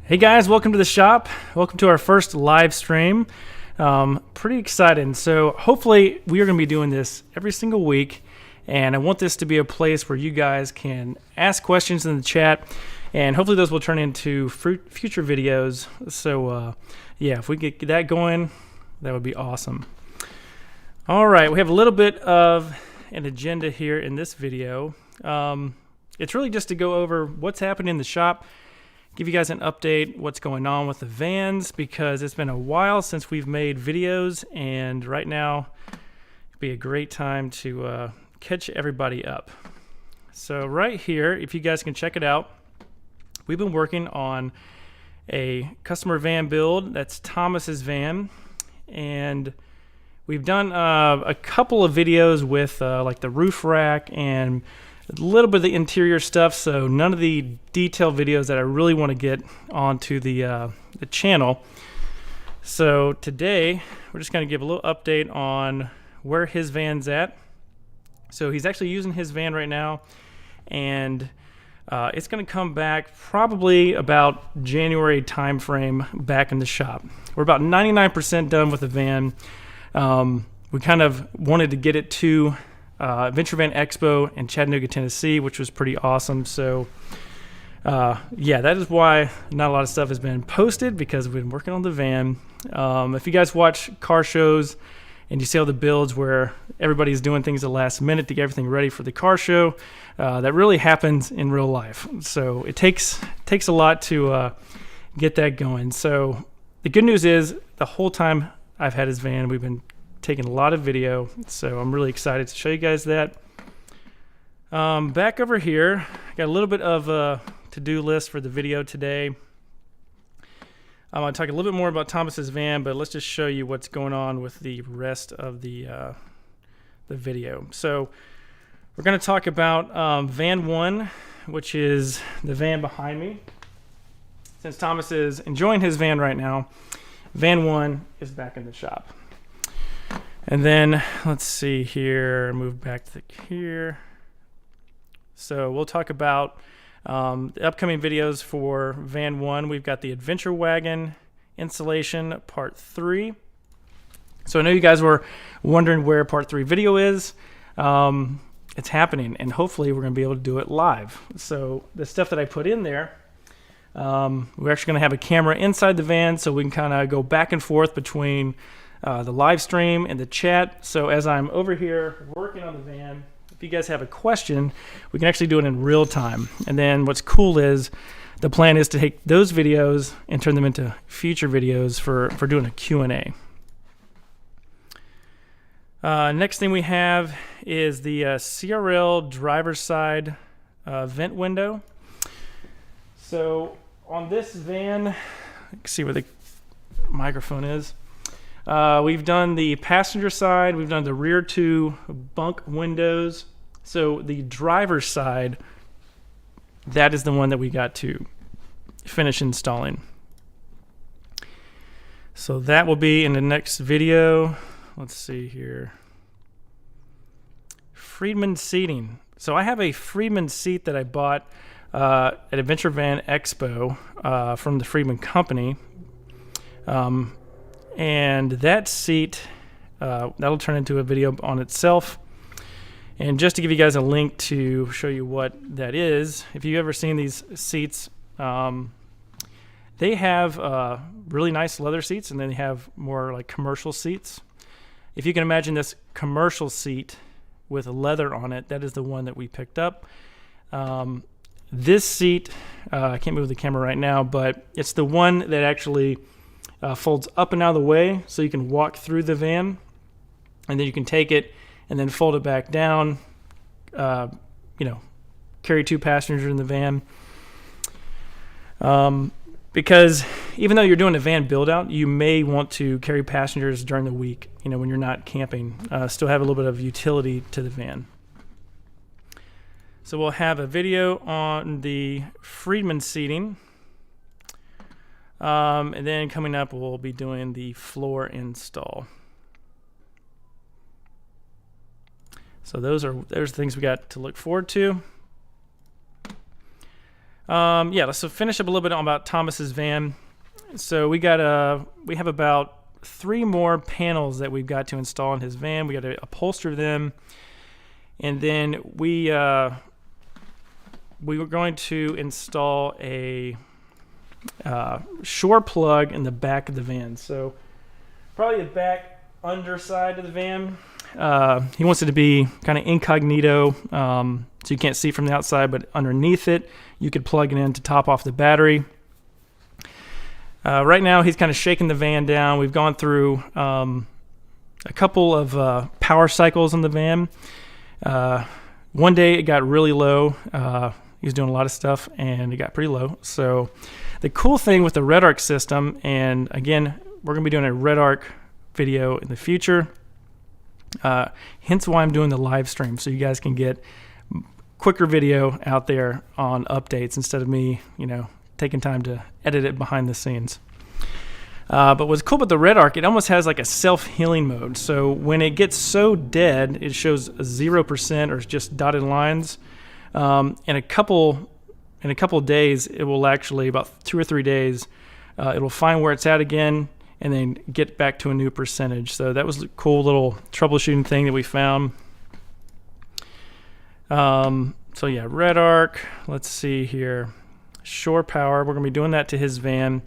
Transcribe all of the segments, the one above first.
Hey guys, welcome to the shop. Welcome to our first live stream. Pretty excited. So hopefully we are going to be doing this every single week, and I want this to be a place where you guys can ask questions in the chat, and hopefully those will turn into future videos. So yeah, if we get that going, that would be awesome. All right, we have a little bit of an agenda here in this video. It's really just to go over what's happening in the shop, give you guys an update what's going on with the vans, because it's been a while since we've made videos, and right now it'd be a great time to catch everybody up. So right here, if you guys can check it out, we've been working on a customer van build. That's Thomas's van, and we've done a couple of videos with like the roof rack and a little bit of the interior stuff, so none of the detailed videos that I really want to get onto the channel. So today we're just going to give a little update on where his van's at. So he's actually using his van right now, and it's going to come back probably about January time frame back in the shop. We're about 99% done with the van. We kind of wanted to get it to Adventure Van Expo in Chattanooga, Tennessee, which was pretty awesome. So yeah, that is why not a lot of stuff has been posted, because we've been working on the van. If you guys watch car shows and you see all the builds where everybody's doing things at the last minute to get everything ready for the car show, that really happens in real life. So it takes a lot to get that going. So the good news is, the whole time I've had his van, we've been taking a lot of video, so I'm really excited to show you guys that. Back over here, got a little bit of a to-do list for the video today. I'm going to talk a little bit more about Thomas's van, but let's just show you what's going on with the rest of the video. So we're going to talk about van 1, which is the van behind me. Since Thomas is enjoying his van right now, van 1 is back in the shop. And then let's see here, move back to here. So we'll talk about the upcoming videos for van 1. We've got the Adventure Wagon installation part 3. So I know you guys were wondering where part 3 video is. It's happening, and hopefully we're going to be able to do it live. So the stuff that I put in there, we're actually going to have a camera inside the van, so we can kind of go back and forth between the live stream and the chat. So as I'm over here working on the van, if you guys have a question, we can actually do it in real time. And then what's cool is, the plan is to take those videos and turn them into future videos for doing a Q&A. Next thing we have is the CRL driver's side vent window. So on this van, you can see where the microphone is. We've done the passenger side, we've done the rear 2 bunk windows. So the driver's side, that is the one that we got to finish installing. So that will be in the next video. Let's see here. Friedman seating. So I have a Friedman seat that I bought at Adventure Van Expo from the Friedman company. And that seat, that'll turn into a video on itself. And just to give you guys a link to show you what that is, if you've ever seen these seats, they have really nice leather seats, and then they have more like commercial seats. If you can imagine this commercial seat with leather on it, that is the one that we picked up. This seat, I can't move the camera right now, but it's the one that actually folds up and out of the way, so you can walk through the van, and then you can take it and then fold it back down, carry 2 passengers in the van. Because even though you're doing a van build out, you may want to carry passengers during the week, when you're not camping, still have a little bit of utility to the van. So we'll have a video on the Friedman seating. And then coming up, we'll be doing the floor install. So there's things we got to look forward to. Yeah, let's finish up a little bit about Thomas's van. So we have about 3 more panels that we've got to install in his van. We got to upholster them, and then we were going to install a shore plug in the back of the van. So probably the back underside of the van. He wants it to be kind of incognito, so you can't see from the outside, but underneath it you could plug it in to top off the battery. Right now he's kind of shaking the van down. We've gone through a couple of power cycles in the van. One day it got really low. He was doing a lot of stuff and it got pretty low. So the cool thing with the Red Arc system, and again, we're going to be doing a Red Arc video in the future, hence why I'm doing the live stream, so you guys can get quicker video out there on updates instead of me, taking time to edit it behind the scenes. But what's cool about the Red Arc, it almost has like a self-healing mode. So when it gets so dead, it shows 0% or just dotted lines. In a couple days, it will actually, about 2 or 3 days, it'll find where it's at again and then get back to a new percentage. So that was a cool little troubleshooting thing that we found. So yeah, Red Arc, let's see here. Shore power, we're going to be doing that to his van.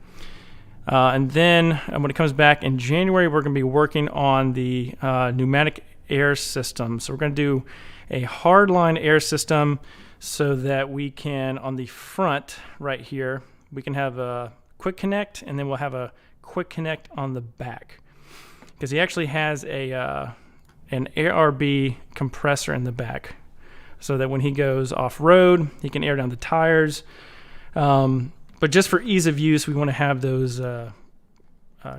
And then when it comes back in January, we're going to be working on the pneumatic air system. So we're going to do a hardline air system so that we can, on the front right here, we can have a quick connect, and then we'll have a quick connect on the back, because he actually has an ARB compressor in the back, so that when he goes off-road, he can air down the tires. But just for ease of use, we want to have those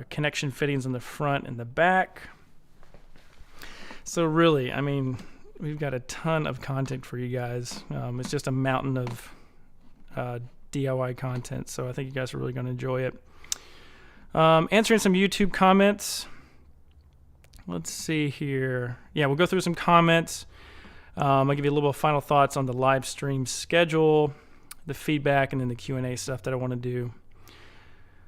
connection fittings on the front and the back. So really, I mean, we've got a ton of content for you guys. It's just a mountain of DIY content, so I think you guys are really going to enjoy it. Answering some YouTube comments. Let's see here. Yeah, we'll go through some comments. I'll give you a little final thoughts on the live stream schedule, the feedback, and then the Q&A stuff that I want to do.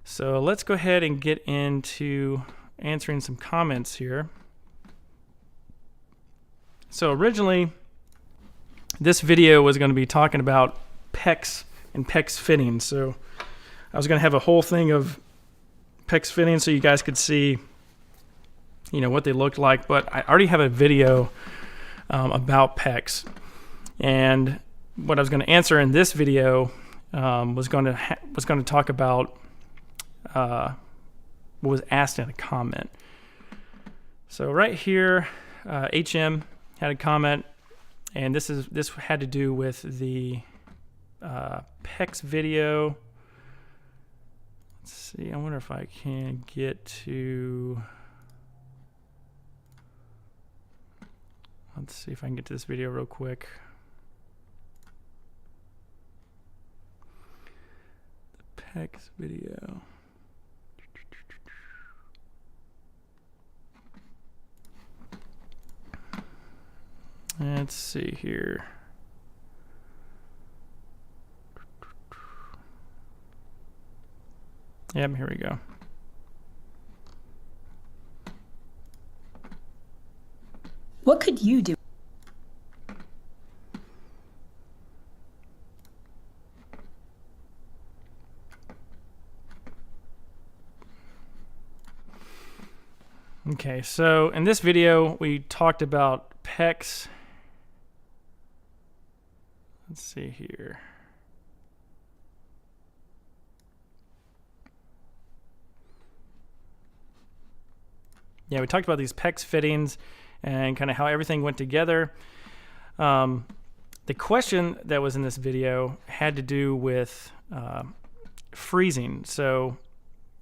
So let's go ahead and get into answering some comments here. So originally, this video was going to be talking about PEX and PEX fittings. So I was going to have a whole thing of PEX fittings so you guys could see, what they looked like. But I already have a video about PEX, and what I was going to answer in this video was going to talk about what was asked in a comment. So right here, HM had a comment, and this had to do with the PEX video. Let's see. I wonder if I can get to. Let's see if I can get to this video real quick. The PEX video. Let's see here. Yep, here we go. What could you do? Okay, so in this video, we talked about PEX. Let's see here. Yeah, we talked about these PEX fittings and kind of how everything went together. The question that was in this video had to do with freezing. So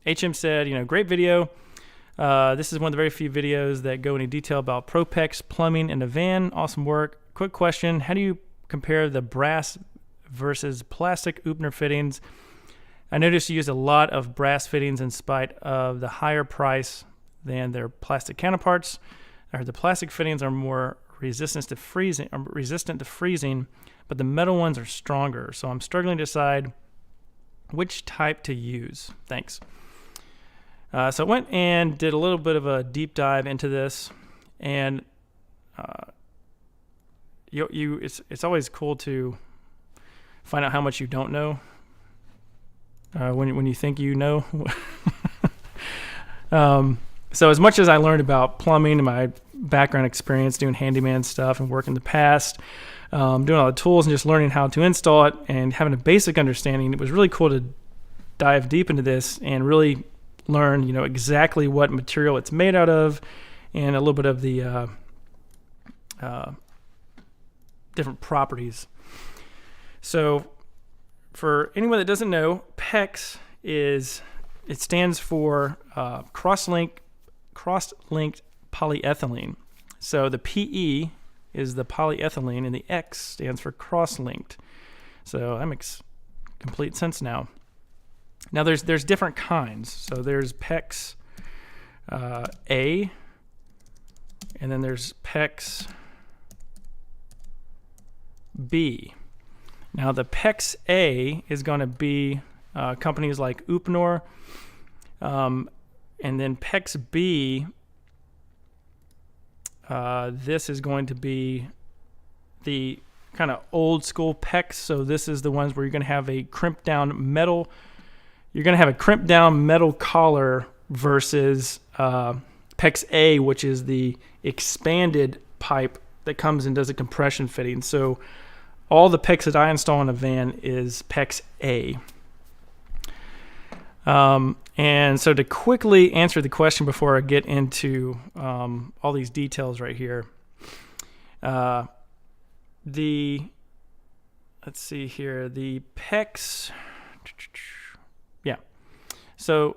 HM said, great video. This is one of the very few videos that go into detail about ProPEX plumbing in a van. Awesome work. Quick question. How do you compare the brass versus plastic opener fittings? I noticed you use a lot of brass fittings in spite of the higher price than their plastic counterparts. I heard the plastic fittings are more resistant to freezing, but the metal ones are stronger. So I'm struggling to decide which type to use. Thanks. So I went and did a little bit of a deep dive into this, and it's always cool to find out how much you don't know when you think you know. So as much as I learned about plumbing and my background experience doing handyman stuff and work in the past, doing all the tools and just learning how to install it and having a basic understanding, it was really cool to dive deep into this and really learn, exactly what material it's made out of and a little bit of the different properties. So for anyone that doesn't know, PEX stands for cross-linked polyethylene. So the PE is the polyethylene and the X stands for cross-linked. So that makes complete sense now. Now there's different kinds. So there's PEX A, and then there's PEX B. Now the PEX A is going to be companies like Uponor, and then PEX B, this is going to be the kind of old school PEX. So this is the ones where you're going to have a crimped down metal. You're going to have a crimped down metal collar versus PEX A, which is the expanded pipe that comes and does a compression fitting. So all the PEX that I install in a van is PEX A. And so to quickly answer the question before I get into all these details right here, let's see here, the PEX, yeah. So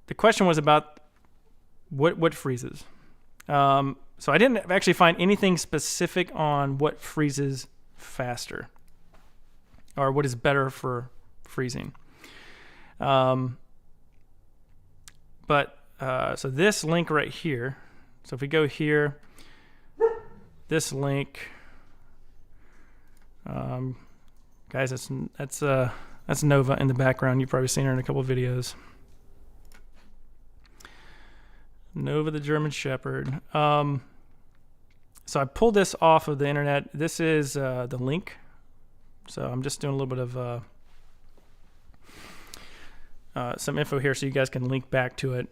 the question was about what freezes. So I didn't actually find anything specific on what freezes faster or what is better for freezing. So this link right here, so if we go here, this link, guys, that's Nova in the background. You've probably seen her in a couple of videos. Nova the German Shepherd. So I pulled this off of the internet. This is the link. So I'm just doing a little bit of some info here so you guys can link back to it.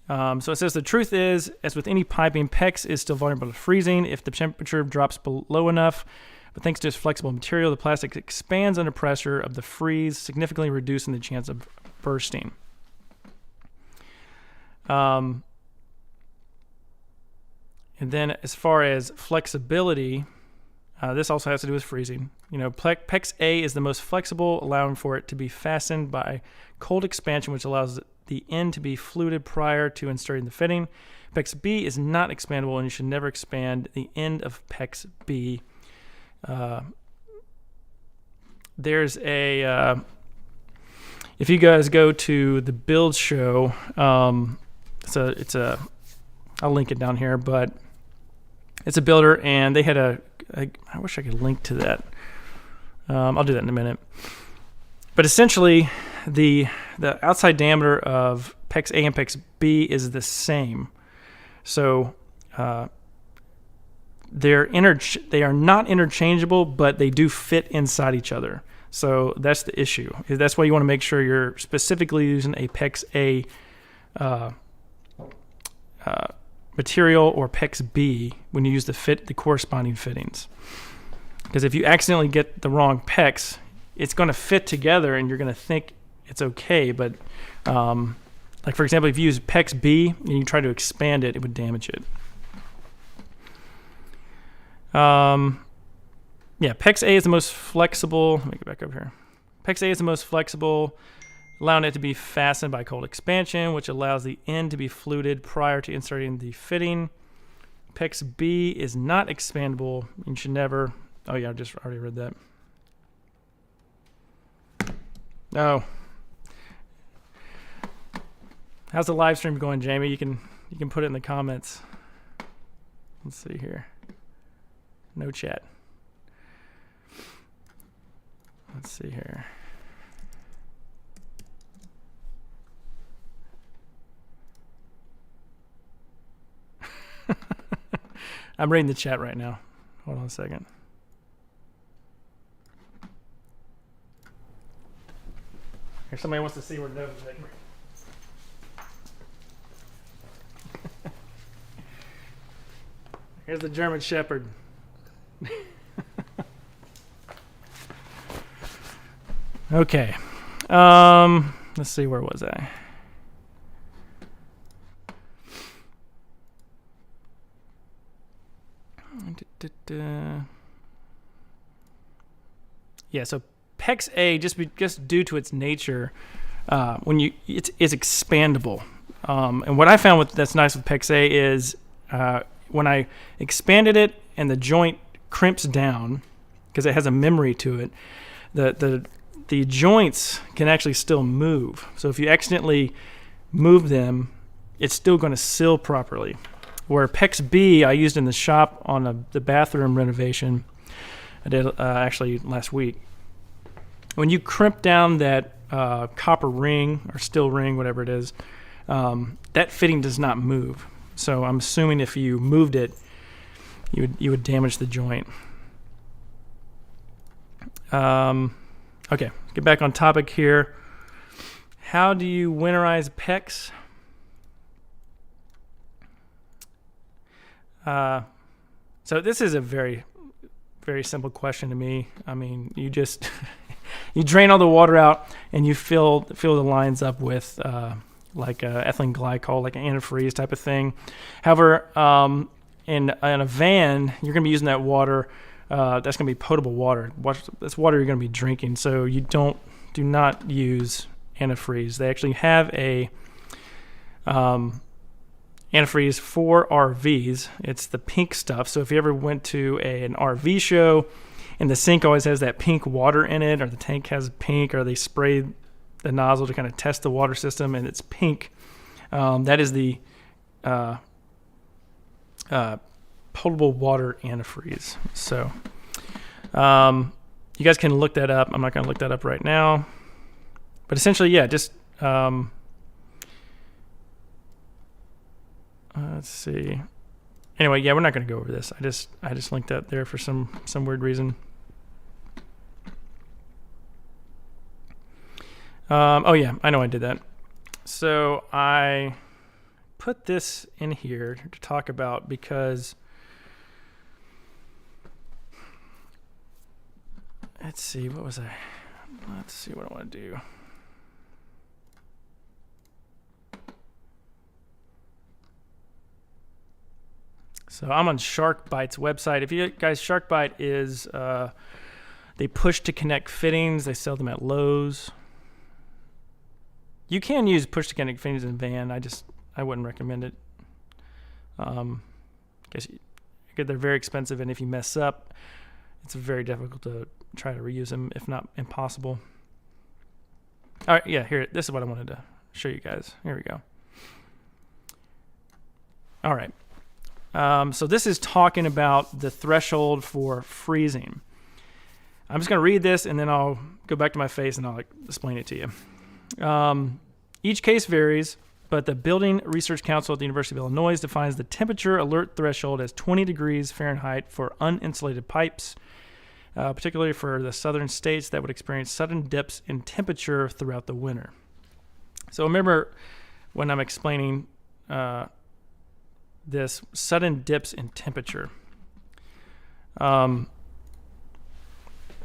So it says, the truth is, as with any piping, PEX is still vulnerable to freezing if the temperature drops below enough. But thanks to its flexible material, the plastic expands under pressure of the freeze, significantly reducing the chance of bursting. And then as far as flexibility, this also has to do with freezing. PEX A is the most flexible, allowing for it to be fastened by cold expansion, which allows the end to be fluted prior to inserting the fitting. PEX B is not expandable, and you should never expand the end of PEX B. There's a, if you guys go to the build show, I'll link it down here, but it's a builder, and they had I wish I could link to that. I'll do that in a minute. But essentially, the outside diameter of PEX A and PEX B is the same. So they are not interchangeable, but they do fit inside each other. So that's the issue. That's why you want to make sure you're specifically using a PEX A material or PEX B when you use the corresponding fittings. Because if you accidentally get the wrong PEX, it's going to fit together and you're going to think it's okay. But like for example, if you use PEX B and you try to expand it, it would damage it. Yeah, PEX A is the most flexible. Let me get back over here. PEX A is the most flexible, allowing it to be fastened by cold expansion, which allows the end to be fluted prior to inserting the fitting. PEX B is not expandable. You should never. Oh yeah, I just already read that. Oh. How's the live stream going, Jamie? You can put it in the comments. Let's see here. No chat. Let's see here. I'm reading the chat right now. Hold on a second. Here, somebody wants to see where the nose is at. Here's the German Shepherd. Okay. Let's see, where was I? Yeah, so PEX A, just due to its nature, it's expandable. And what I found that's nice with PEX A is when I expanded it and the joint crimps down because it has a memory to it, the joints can actually still move. So if you accidentally move them, it's still going to seal properly. Where PEX B I used in the shop on the bathroom renovation, I did actually last week. When you crimp down that copper ring or steel ring, whatever it is, that fitting does not move. So I'm assuming if you moved it, you would damage the joint. Okay, get back on topic here. How do you winterize PEX? So this is a very, very simple question to me. I mean, you just you drain all the water out and you fill the lines up with like ethylene glycol, like an antifreeze type of thing. However, in a van, you're going to be using that water. That's going to be potable water. That's water you're going to be drinking. So you do not use antifreeze. They actually have a antifreeze for RVs. It's the pink stuff. So if you ever went to an RV show and the sink always has that pink water in it, or the tank has pink, or they spray the nozzle to kind of test the water system and it's pink, that is the potable water antifreeze. So you guys can look that up. I'm not going to look that up right now. But essentially, yeah, just let's see. Anyway, yeah, we're not going to go over this. I just linked that there for some weird reason. Oh yeah, I know I did that. So I put this in here to talk about because let's see, let's see what I want to do. So I'm on SharkBite's website. If you guys, SharkBite is, they push to connect fittings. They sell them at Lowe's. You can use push to connect fittings in a van. I wouldn't recommend it. Guess they're very expensive, and if you mess up, it's very difficult to try to reuse them, if not impossible. All right, yeah, here, this is what I wanted to show you guys. Here we go. All right. So this is talking about the threshold for freezing. I'm just going to read this, and then I'll go back to my face, and I'll explain it to you. Each case varies, but the Building Research Council at the University of Illinois defines the temperature alert threshold as 20 degrees Fahrenheit for uninsulated pipes, particularly for the southern states that would experience sudden dips in temperature throughout the winter. So remember when I'm explaining this, sudden dips in temperature.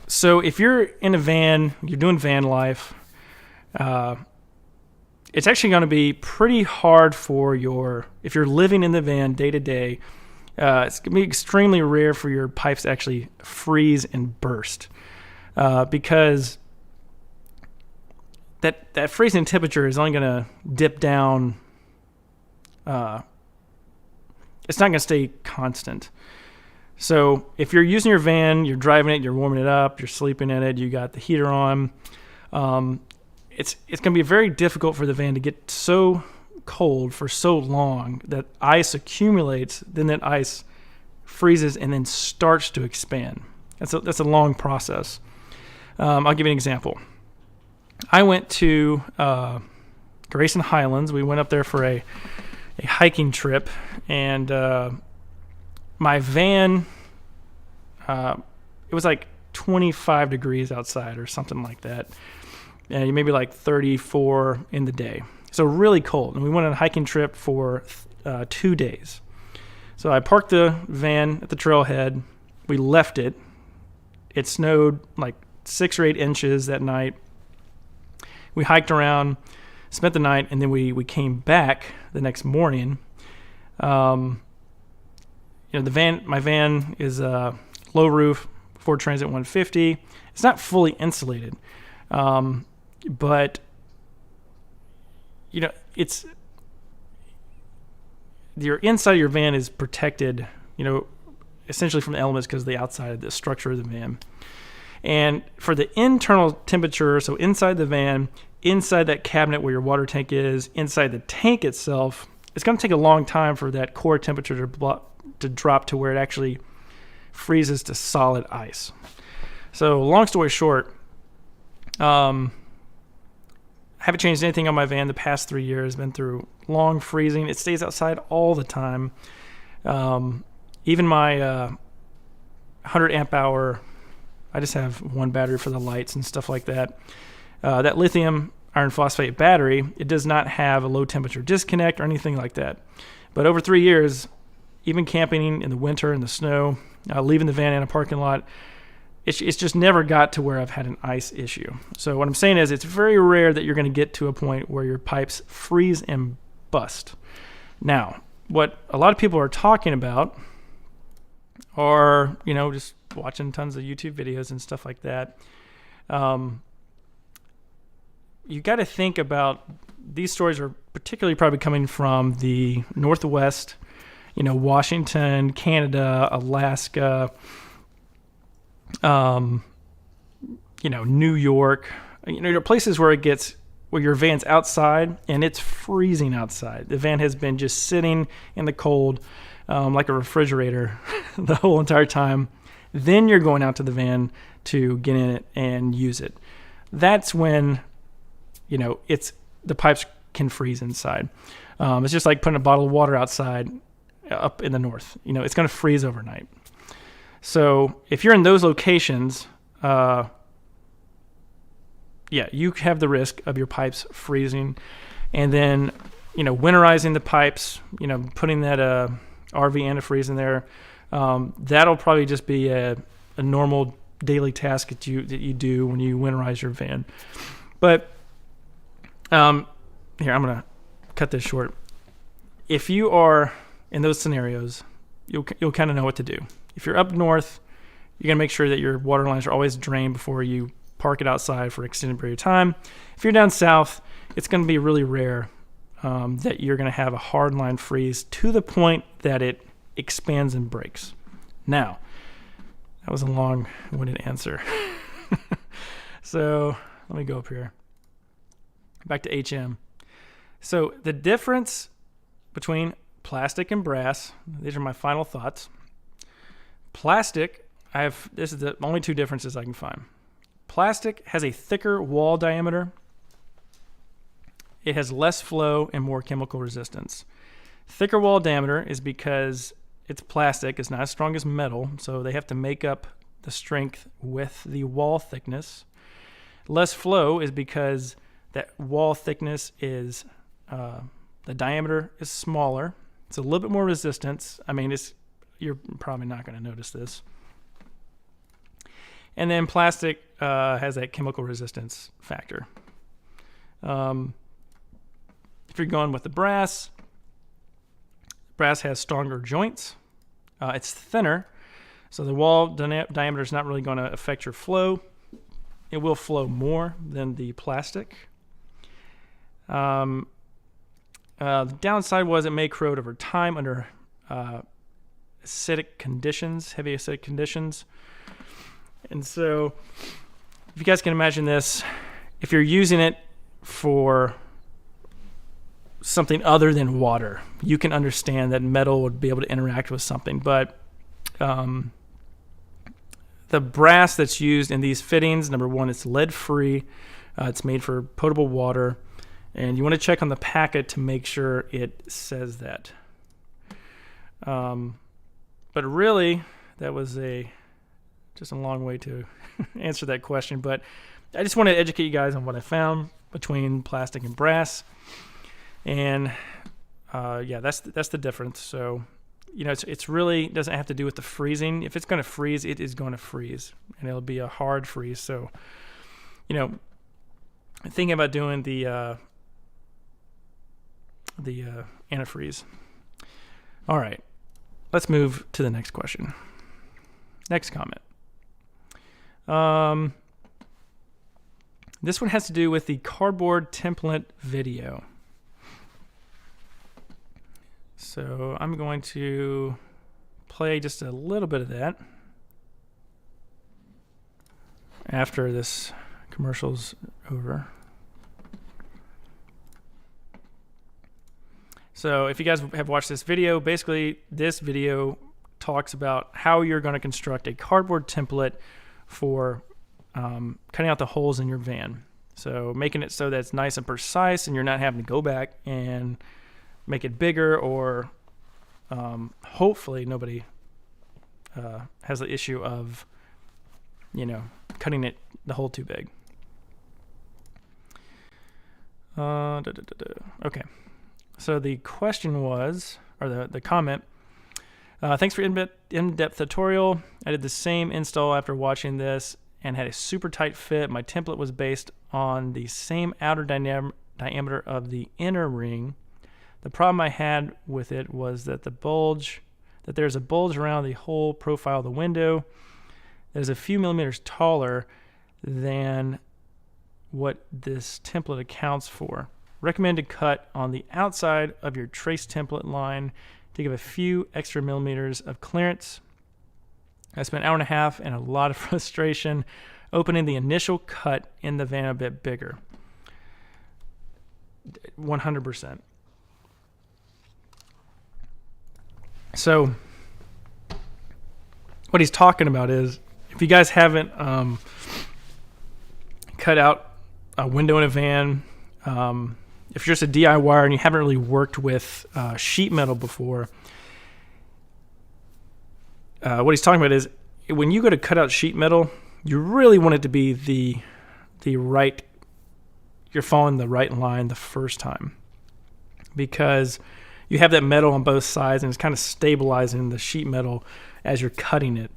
So if you're in a van, you're doing van life, it's actually going to be pretty hard if you're living in the van day to day, it's going to be extremely rare for your pipes to actually freeze and burst, because that freezing temperature is only going to dip down. It's not going to stay constant. So if you're using your van, you're driving it, you're warming it up, you're sleeping in it, you got the heater on, it's going to be very difficult for the van to get so cold for so long that ice accumulates, then that ice freezes, and then starts to expand. That's a long process. I'll give you an example. I went to Grayson Highlands. We went up there for a hiking trip, and my van, it was like 25 degrees outside or something like that, and maybe like 34 in the day. So really cold. And we went on a hiking trip for 2 days. So I parked the van at the trailhead. We left it. It snowed like 6 or 8 inches that night. We hiked around, spent the night, and then we came back the next morning. My van is low roof, Ford Transit 150. It's not fully insulated, but it's your inside of your van is protected, essentially from the elements because of the outside of the structure of the van. And for the internal temperature, so inside the van, inside that cabinet where your water tank is, inside the tank itself, it's going to take a long time for that core temperature to drop to where it actually freezes to solid ice. So long story short, I haven't changed anything on my van the past 3 years. Been through long freezing. It stays outside all the time. Even my 100 amp hour, I just have one battery for the lights and stuff like that. That lithium iron phosphate battery, it does not have a low temperature disconnect or anything like that. But over 3 years, even camping in the winter in the snow, leaving the van in a parking lot, it's just never got to where I've had an ice issue. So what I'm saying is it's very rare that you're going to get to a point where your pipes freeze and bust. Now, what a lot of people are talking about are, just watching tons of YouTube videos and stuff like that. You got to think about, these stories are particularly probably coming from the Northwest, Washington, Canada, Alaska, New York, there are places where your van's outside and it's freezing outside. The van has been just sitting in the cold, like a refrigerator the whole entire time. Then you're going out to the van to get in it and use it. That's when, the pipes can freeze inside. It's just like putting a bottle of water outside up in the north. It's going to freeze overnight. So if you're in those locations, you have the risk of your pipes freezing, and then, winterizing the pipes, putting that RV antifreeze in there. That'll probably just be a normal daily task that you do when you winterize your van. But here, I'm gonna cut this short. If you are in those scenarios, you'll kind of know what to do. If you're up north, you're gonna make sure that your water lines are always drained before you park it outside for an extended period of time. If you're down south, it's gonna be really rare that you're gonna have a hard line freeze to the point that it expands and breaks. Now, that was a long-winded answer. So let me go up here. Back to HM. So the difference between plastic and brass, these are my final thoughts. Plastic, this is the only two differences I can find. Plastic has a thicker wall diameter. It has less flow and more chemical resistance. Thicker wall diameter is because it's plastic. It's not as strong as metal, so they have to make up the strength with the wall thickness. Less flow is because that wall thickness is, the diameter is smaller. It's a little bit more resistance. You're probably not going to notice this. And then plastic has that chemical resistance factor. If you're going with the brass has stronger joints. It's thinner, so the wall diameter is not really going to affect your flow. It will flow more than the plastic. The downside was it may corrode over time under acidic conditions, heavy acidic conditions. And so if you guys can imagine this, if you're using it for something other than water, you can understand that metal would be able to interact with something. But the brass that's used in these fittings, number one, it's lead-free. It's made for potable water. And you want to check on the packet to make sure it says that. But really, that was just a long way to answer that question. But I just want to educate you guys on what I found between plastic and brass. And that's the difference. So, it's really doesn't have to do with the freezing. If it's going to freeze, it is going to freeze, and it'll be a hard freeze. So, thinking about doing the antifreeze. All right, let's move to the next question. Next comment. This one has to do with the cardboard template video. So I'm going to play just a little bit of that after this commercial's over. So if you guys have watched this video, basically this video talks about how you're going to construct a cardboard template for cutting out the holes in your van. So making it so that it's nice and precise and you're not having to go back and make it bigger, or hopefully nobody has the issue of cutting the hole too big. Okay, so the question was, or the comment, thanks for in-depth tutorial. I did the same install after watching this and had a super tight fit. My template was based on the same outer diameter of the inner ring. The problem I had with it was that there's a bulge around the whole profile of the window that is a few millimeters taller than what this template accounts for. Recommended cut on the outside of your trace template line to give a few extra millimeters of clearance. I spent an hour and a half and a lot of frustration opening the initial cut in the van a bit bigger. 100%. So what he's talking about is, if you guys haven't cut out a window in a van, if you're just a DIYer and you haven't really worked with sheet metal before, what he's talking about is when you go to cut out sheet metal, you really want it to be the right, you're following the right line the first time, because you have that metal on both sides and it's kind of stabilizing the sheet metal as you're cutting it.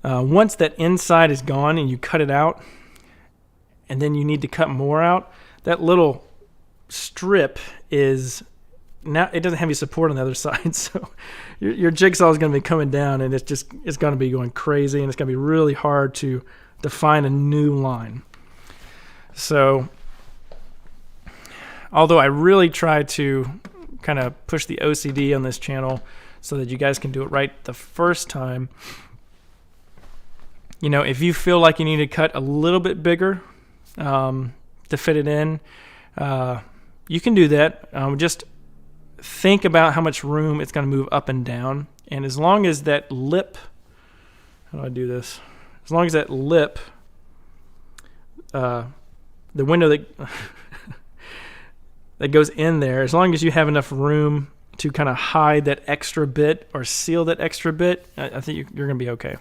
Once that inside is gone and you cut it out, and then you need to cut more out, that little strip is now, it doesn't have any support on the other side, so your jigsaw is going to be coming down, and it's going to be going crazy, and it's going to be really hard to define a new line. So although I really try to kind of push the OCD on this channel so that you guys can do it right the first time, if you feel like you need to cut a little bit bigger to fit it in, you can do that. Just think about how much room it's going to move up and down, and as long as that lip, how do I do this? As long as that lip, the window that that goes in there, as long as you have enough room to kind of hide that extra bit or seal that extra bit, I think you're going to be okay.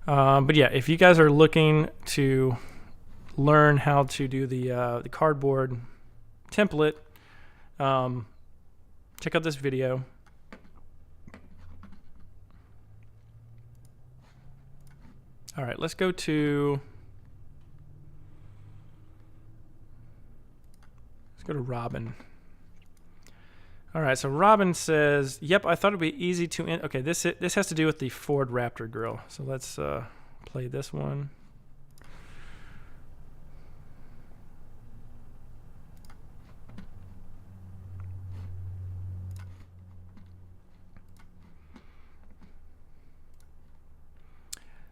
But yeah, if you guys are looking to learn how to do the cardboard template, check out this video. All right, let's go to Robin. All right, so Robin says, "Yep, I thought it'd be easy to." Okay, this has to do with the Ford Raptor grill. So let's play this one.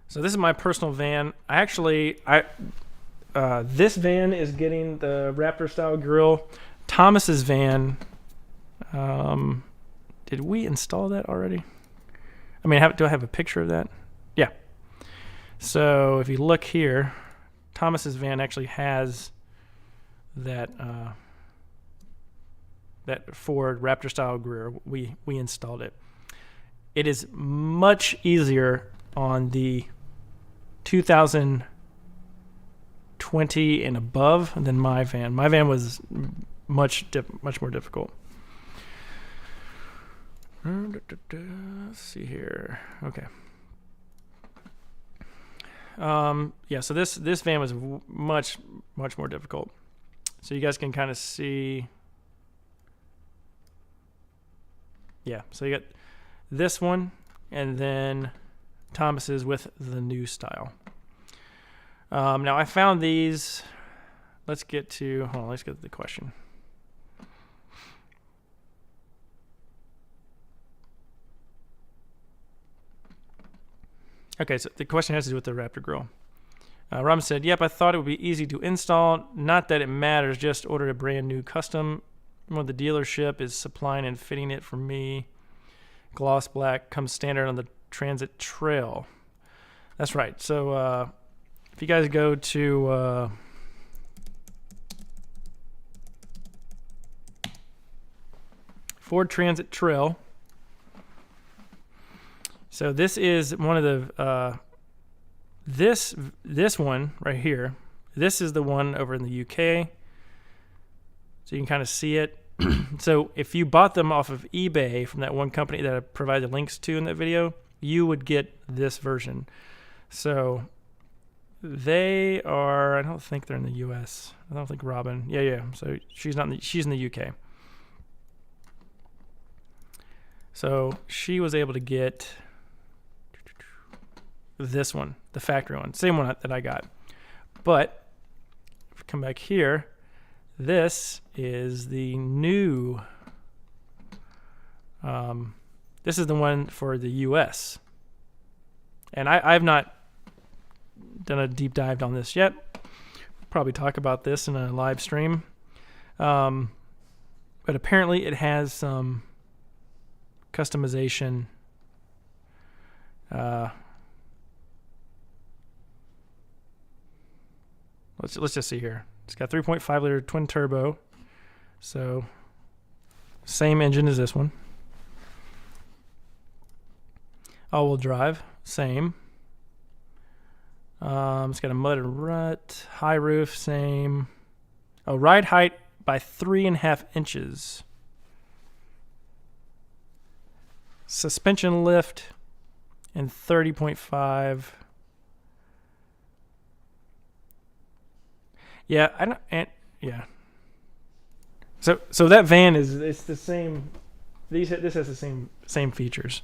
So this is my personal van. This van is getting the Raptor style grill. Thomas's van Did we install that already? I mean, do I have a picture of that? Yeah. So if you look here, Thomas's van actually has that that Ford Raptor style rear. We installed it. It is much easier on the 2020 and above than my van. My van was much more difficult. Let's see here. Okay. Yeah, so this van was much more difficult. So you guys can kind of see. Yeah, so you got this one, and then Thomas's with the new style. Now I found these. Let's get to the question. Okay, so the question has to do with the Raptor grill. Ram said, "Yep, I thought it would be easy to install. Not that it matters. Just ordered a brand new custom. Well, the dealership is supplying and fitting it for me. Gloss black comes standard on the Transit Trail." That's right. So if you guys go to Ford Transit Trail, so this is one of the this one right here. This is the one over in the UK. So you can kind of see it. So if you bought them off of eBay from that one company that I provided links to in that video, you would get this version. So they are, I don't think they're in the US. I don't think Robin. Yeah. So she's in the UK. So she was able to get this one, the factory one, same one that I got. But if we come back here, this is the new, this is the one for the US. And I've not done a deep dive on this yet. Probably talk about this in a live stream. But apparently it has some customization. Let's just see here. It's got 3.5 liter twin turbo, so same engine as this one. All-wheel drive, same. It's got a mud and rut, high roof, same. Oh, ride height by 3.5 inches. Suspension lift and 30.5. Yeah, I don't. And yeah. So that van it's the same. This has the same features.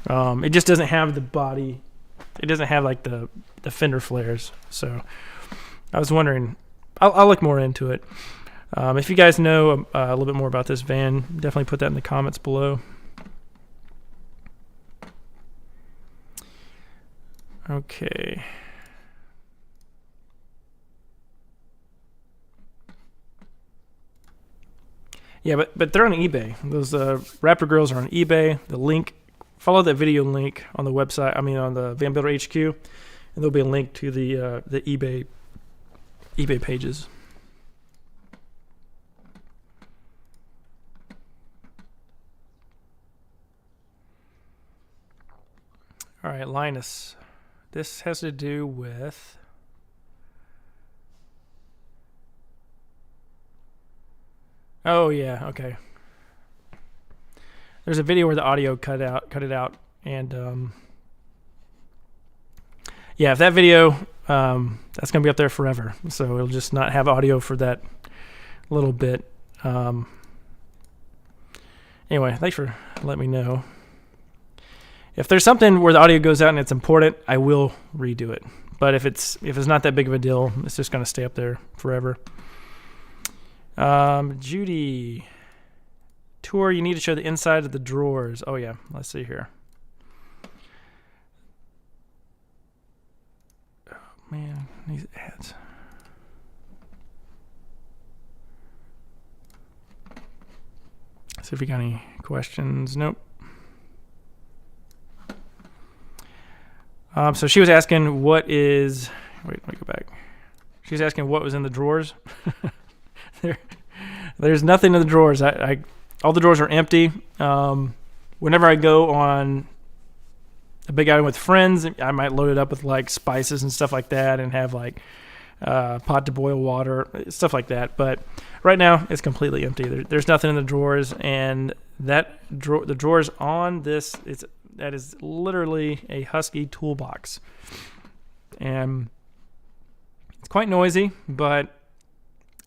It just doesn't have the body. It doesn't have like the fender flares. So I was wondering. I'll look more into it. If you guys know a little bit more about this van, definitely put that in the comments below. Okay. Yeah, but they're on eBay. Those Raptor grills are on eBay. The link, follow that video link on the website. I mean, on the Van Builder HQ, and there'll be a link to the eBay pages. All right, Linus. This has to do with. Oh yeah, okay. There's a video where the audio cut it out, and yeah, if that video, that's gonna be up there forever. So it'll just not have audio for that little bit. Anyway, thanks for letting me know. If there's something where the audio goes out and it's important, I will redo it. But if it's not that big of a deal, it's just gonna stay up there forever. Judy, tour, you need to show the inside of the drawers. Oh yeah, let's see here. Oh man, these ads. See if we got any questions. Nope. So she was asking what is. Wait, let me go back. She was asking what was in the drawers. There's nothing in the drawers. All the drawers are empty. Whenever I go on a big outing with friends, I might load it up with like spices and stuff like that, and have like pot to boil water, stuff like that. But right now, it's completely empty. There's nothing in the drawers, and the drawers on this that is literally a Husky toolbox, and it's quite noisy. But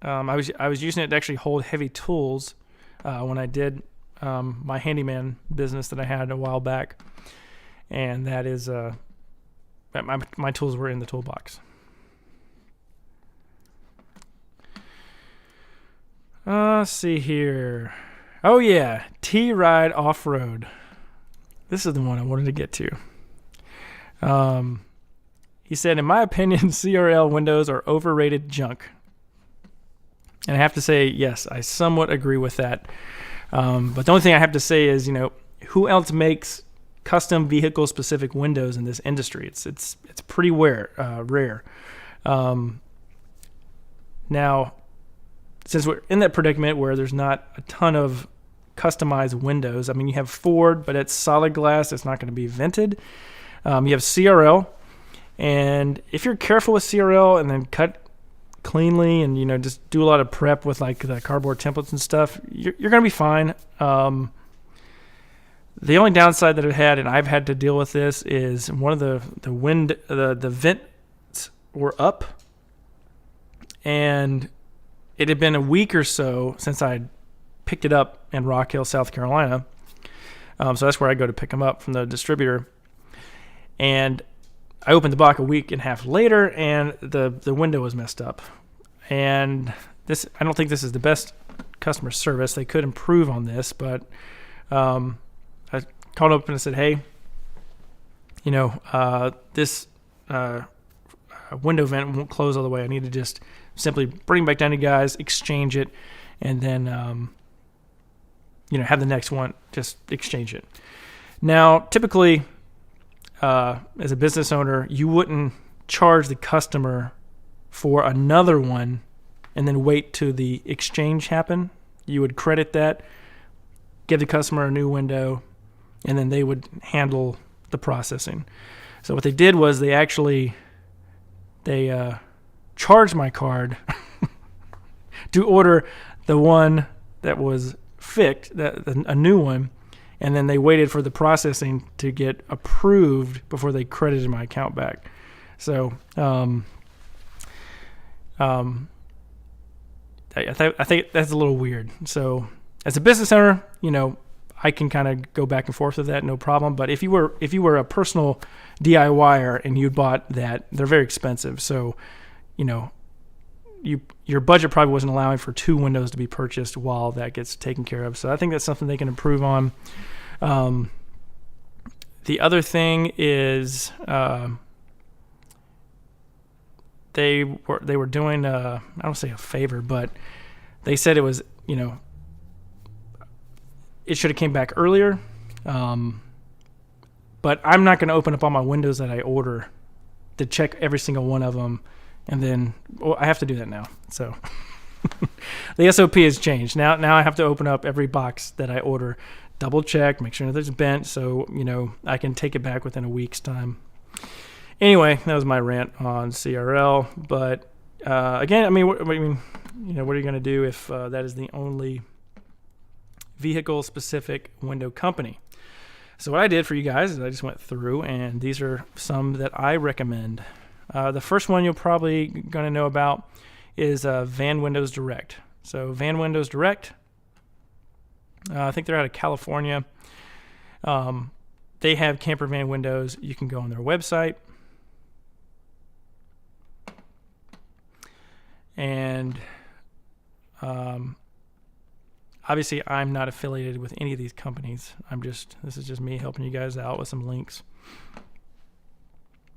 I was using it to actually hold heavy tools when I did my handyman business that I had a while back, and that is my tools were in the toolbox. Let's see here. Oh yeah, T-Ride Off-Road. This is the one I wanted to get to. He said, in my opinion, CRL windows are overrated junk. And I have to say, yes, I somewhat agree with that. But the only thing I have to say is, who else makes custom vehicle-specific windows in this industry? It's pretty rare. Now, since we're in that predicament where there's not a ton of customized windows, I mean, you have Ford, but it's solid glass. It's not going to be vented. You have CRL, and if you're careful with CRL and then cut cleanly and just do a lot of prep with like the cardboard templates and stuff, you're going to be fine. The only downside that I've had to deal with this is one of the vents were up, and it had been a week or so since I picked it up in Rock Hill, South Carolina. So that's where I go to pick them up from the distributor. And I opened the box a week and a half later, and the window was messed up. And I don't think this is the best customer service. They could improve on this, but I called up and I said, hey, this window vent won't close all the way. I need to just simply bring it back down to you guys, exchange it, and then have the next one just exchange it. Now, typically, as a business owner, you wouldn't charge the customer for another one and then wait till the exchange happen. You would credit that, give the customer a new window, and then they would handle the processing. So what they did was they charged my card to order the one that was fixed, a new one, and then they waited for the processing to get approved before they credited my account back. So I think that's a little weird. So as a business owner, I can kind of go back and forth with that, no problem. But if you were a personal DIYer and you bought that, they're very expensive. So, your budget probably wasn't allowing for 2 windows to be purchased while that gets taken care of. So I think that's something they can improve on. The other thing is they were doing I don't say a favor, but they said it was it should have came back earlier. But I'm not going to open up all my windows that I order to check every single one of them. And then I have to do that now. So the SOP has changed. Now I have to open up every box that I order, double check, make sure nothing's bent, so I can take it back within a week's time. Anyway, that was my rant on CRL. But again, what are you going to do if that is the only vehicle-specific window company? So what I did for you guys is I just went through, and these are some that I recommend. The first one you're probably going to know about is Van Windows Direct. So Van Windows Direct, I think they're out of California. They have camper van windows. You can go on their website. And obviously, I'm not affiliated with any of these companies. This is just me helping you guys out with some links.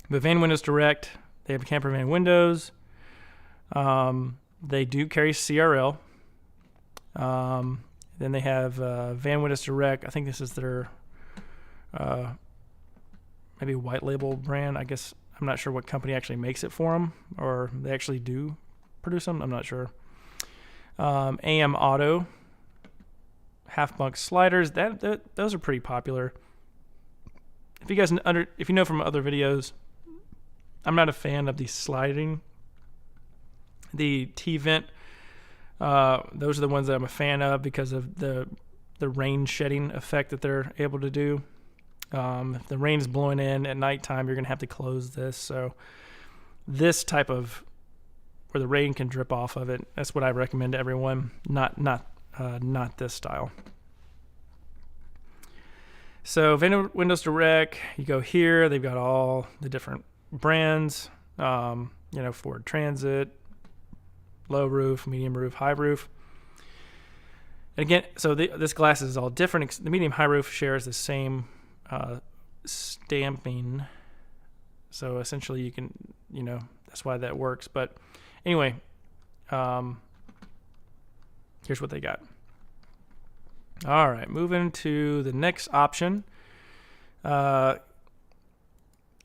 But Van Windows Direct, they have camper van windows. They do carry CRL. Then they have Van Windows Direct. I think this is their maybe white label brand. I guess I'm not sure what company actually makes it for them, or they actually do produce them. I'm not sure. AM Auto, half bunk sliders. Those are pretty popular. If you guys if you know from other videos, I'm not a fan of the sliding. The T-vent, those are the ones that I'm a fan of because of the rain shedding effect that they're able to do. If the rain's blowing in at nighttime, you're going to have to close this. So this type of, where the rain can drip off of it, that's what I recommend to everyone, not this style. So Windows Direct, you go here, they've got all the different brands, Ford Transit, low roof, medium roof, high roof. And again, so this glass is all different. The medium high roof shares the same stamping. So essentially you can, that's why that works. But anyway, here's what they got. All right, moving to the next option. I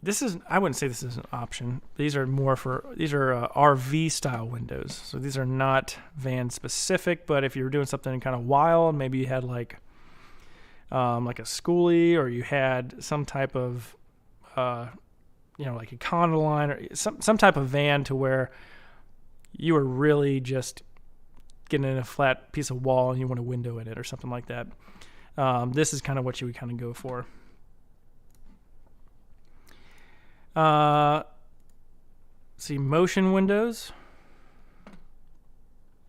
wouldn't say this is an option. These are RV style windows. So these are not van specific, but if you were doing something kind of wild, maybe you had like a schoolie, or you had some type of, like a Econoline, or some type of van to where you were really just getting in a flat piece of wall and you want a window in it or something like that. This is kind of what you would kind of go for. See, motion windows.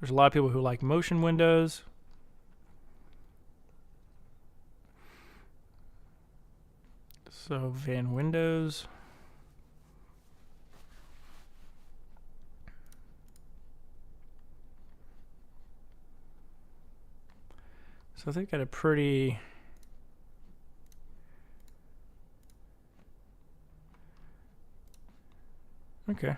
There's a lot of people who like motion windows. So van windows. So they've got a pretty okay.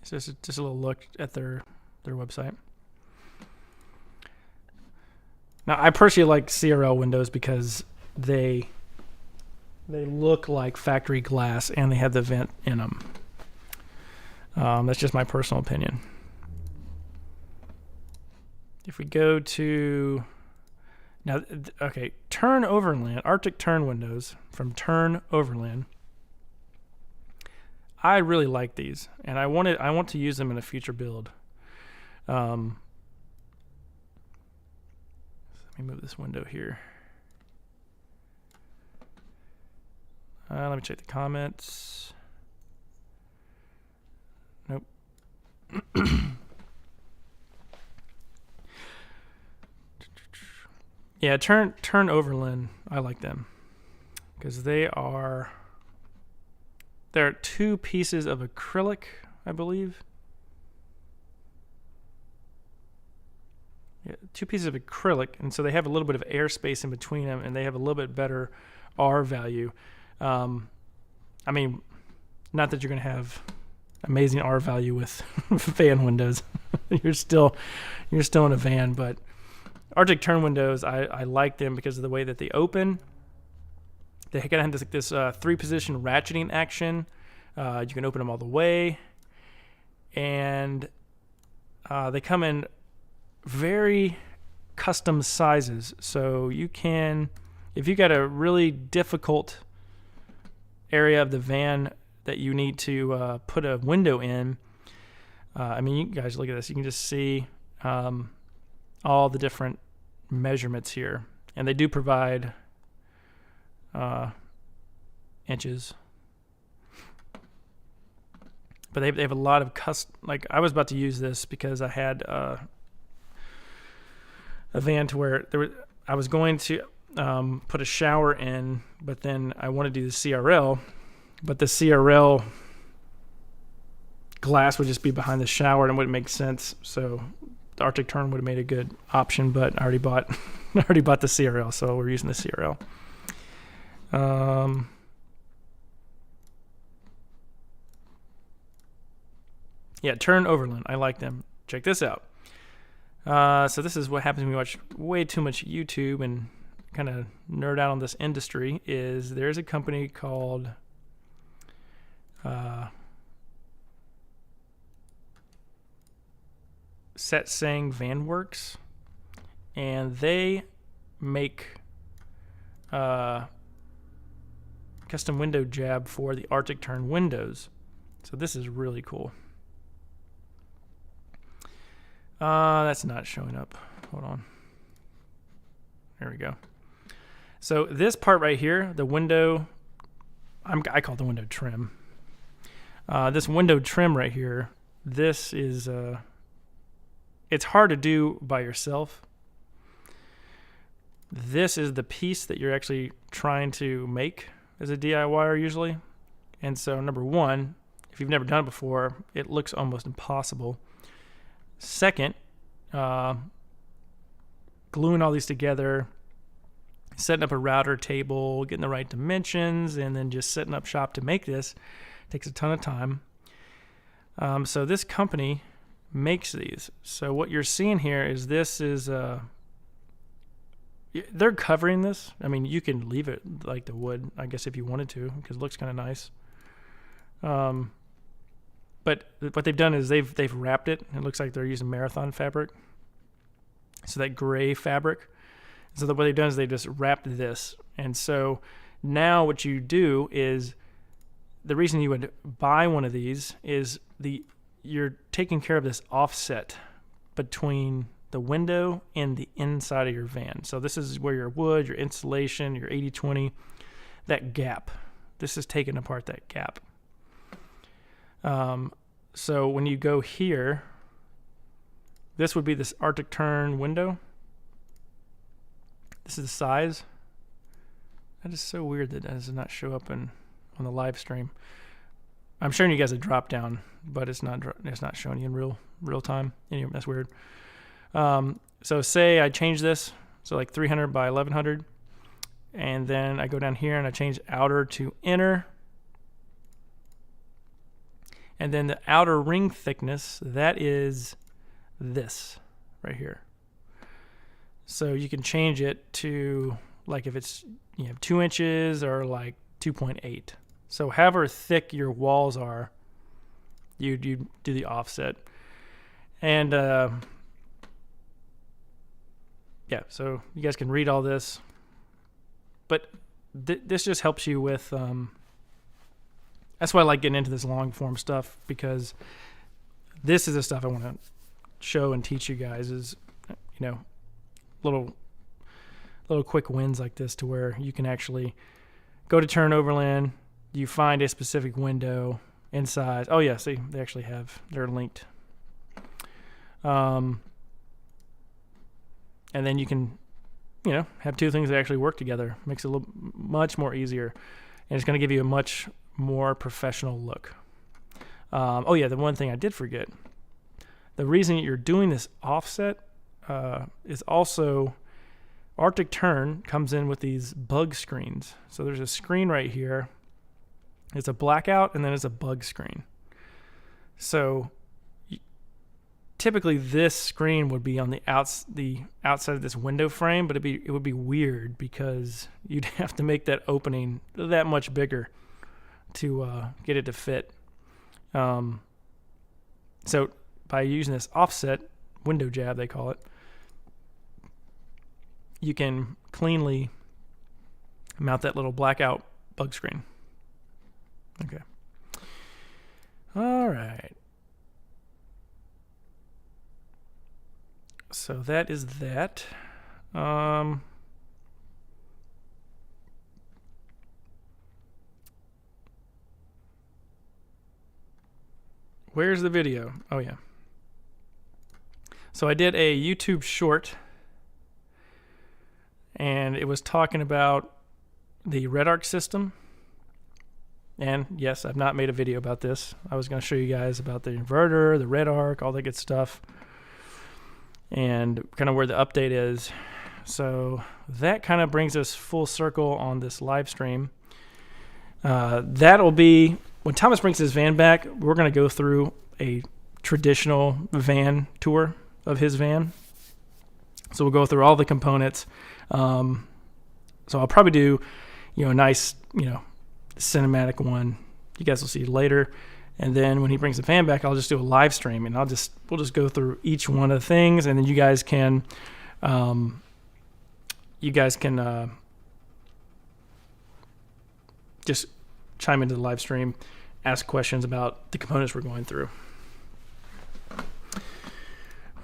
So just a little look at their website. Now, I personally like CRL windows because they look like factory glass and they have the vent in them. That's just my personal opinion. If we go to now, okay, Turn Overland, Arctic Turn windows from Turn Overland. I really like these, and I want to use them in a future build. Let me move this window here. Let me check the comments. Nope. Yeah, Turn Overland. I like them because they're 2 pieces of acrylic, I believe. Yeah, 2 pieces of acrylic, and so they have a little bit of airspace in between them, and they have a little bit better R value. I mean, not that you're going to have amazing R value with van windows. you're still in a van, but Arctic Turn windows, I like them because of the way that they open. They kind of have this 3-position ratcheting action. You can open them all the way, and they come in very custom sizes. So you can, if you got a really difficult area of the van that you need to put a window in, I mean, you guys look at this. You can just see all the different measurements here, and they do provide inches, but they have a lot of custom. Like, I was about to use this because I had a van to where I was going to put a shower in, but then I want to do the CRL, but the CRL glass would just be behind the shower and it wouldn't make sense. So the Arctic Turn would have made a good option, but I already bought the CRL, so we're using the CRL. Yeah, Turn Overland. I like them. check this out. So this is what happens when we watch way too much YouTube and kind of nerd out on this industry. Is there's a company called Satsang VanWorks, and they make custom window jab for the Arctic Tern windows. So this is really cool. That's not showing up. Hold on. There we go. So this part right here, the window, I call it the window trim. This window trim right here, this is, it's hard to do by yourself. This is the piece that you're actually trying to make as a DIYer usually. And so number one, if you've never done it before, it looks almost impossible. Second, gluing all these together, setting up a router table, getting the right dimensions, and then just setting up shop to make this takes a ton of time. So this company makes these. So what you're seeing here is this is they're covering this. I mean, you can leave it like the wood, I guess, if you wanted to, because it looks kind of nice. But what they've done is they've wrapped it. It looks like they're using marathon fabric, so that gray fabric. So what they've done is they just wrapped this. And so now what you do is, the reason you would buy one of these is you're taking care of this offset between the window and the inside of your van. So this is where your wood, your insulation, your 80/20, that gap. This is taking apart that gap. So when you go here, this would be this Arctic Tern window. This is the size. That is so weird that does not show up on the live stream. I'm showing you guys a drop down, but it's not showing you in real time. Anyway, that's weird. So say I change this, so like 300 by 1100, and then I go down here and I change outer to inner, and then the outer ring thickness, that is this right here. So you can change it to, like, if it's 2 inches or like 2.8. So however thick your walls are, you do the offset. And yeah, so you guys can read all this. But this just helps you with, that's why I like getting into this long form stuff, because this is the stuff I want to show and teach you guys, is, little quick wins like this, to where you can actually go to Tern Overland, you find a specific window in size. Oh yeah, see, they're linked. And then you can, have two things that actually work together. Makes it much more easier, and it's going to give you a much more professional look. Oh yeah, the one thing I did forget. The reason you're doing this offset is also, Arctic Tern comes in with these bug screens. So there's a screen right here. It's a blackout, and then it's a bug screen. So typically this screen would be on the outside of this window frame, but it would be weird because you'd have to make that opening that much bigger to get it to fit. So by using this offset window jab, they call it, you can cleanly mount that little blackout bug screen. Okay. All right. So that is that. Where's the video? Oh yeah. So I did a YouTube short, and it was talking about the red arc system. And yes, I've not made a video about this. I was going to show you guys about the inverter, the red arc, all that good stuff, and kind of where the update is. So that kind of brings us full circle on this live stream. That'll be when Thomas brings his van back. We're going to go through a traditional van tour of his van. So we'll go through all the components. So I'll probably do, a nice, cinematic one. You guys will see later. And then when he brings the van back, I'll just do a live stream, and we'll just go through each one of the things, and then you guys can just chime into the live stream, ask questions about the components we're going through.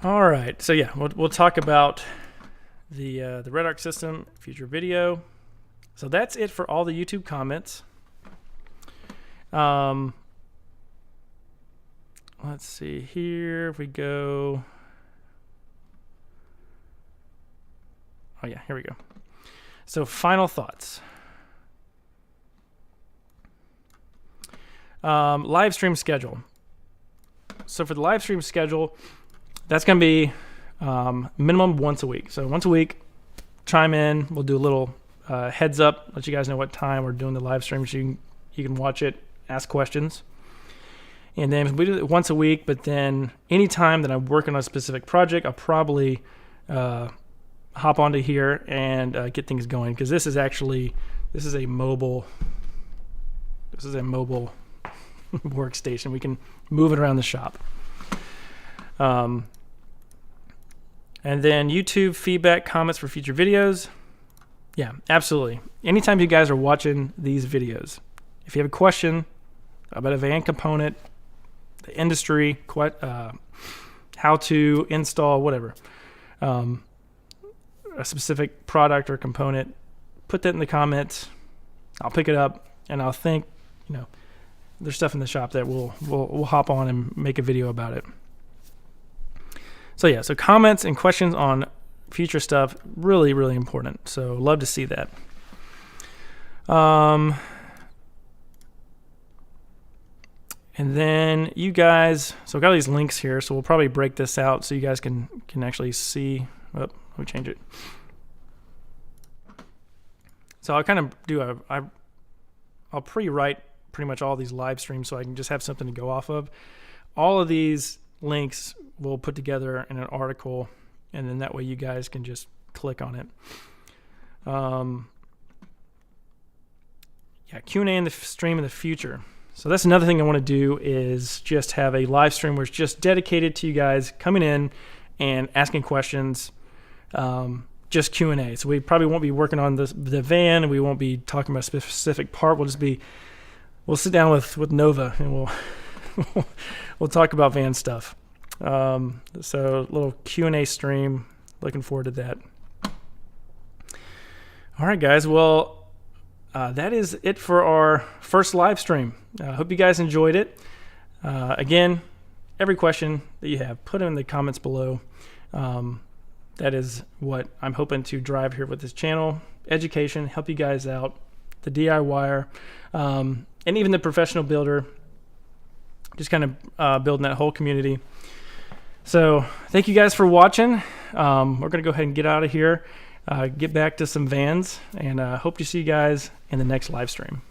All right, so yeah, we'll talk about the Red Arc system, future video. So that's it for all the YouTube comments. Let's see here. If we go, oh yeah, here we go. So final thoughts. Live stream schedule. So for the live stream schedule, that's going to be minimum once a week. So once a week, chime in. We'll do a little heads up, let you guys know what time we're doing the live stream, so you can watch it, ask questions. And then we do it once a week, but then anytime that I'm working on a specific project, I'll probably hop onto here and get things going, because this is a mobile workstation. We can move it around the shop. And then YouTube feedback, comments for future videos. Yeah, absolutely. Anytime you guys are watching these videos, if you have a question about a van component, the industry, how to install whatever, a specific product or component, put that in the comments. I'll pick it up, and I'll think, there's stuff in the shop that we'll hop on and make a video about it. So yeah, so comments and questions on future stuff, really, really important. So love to see that. And then you guys, so I've got all these links here, so we'll probably break this out so you guys can actually see. Oh, let me change it. So I'll kind of do I'll pre-write pretty much all these live streams so I can just have something to go off of. All of these links we'll put together in an article, and then that way you guys can just click on it. Yeah, Q&A in the stream in the future. So that's another thing I want to do, is just have a live stream where it's just dedicated to you guys coming in and asking questions, just Q&A. So we probably won't be working on the van, and we won't be talking about a specific part. We'll sit down with Nova, and we'll talk about van stuff. So a little Q&A stream. Looking forward to that. All right, guys. Well, that is it for our first live stream. I hope you guys enjoyed it. Again, every question that you have, put it in the comments below. That is what I'm hoping to drive here with this channel. Education, help you guys out, the DIYer, and even the professional builder. Just kind of building that whole community. So thank you guys for watching. We're going to go ahead and get out of here, get back to some vans, and hope to see you guys in the next live stream.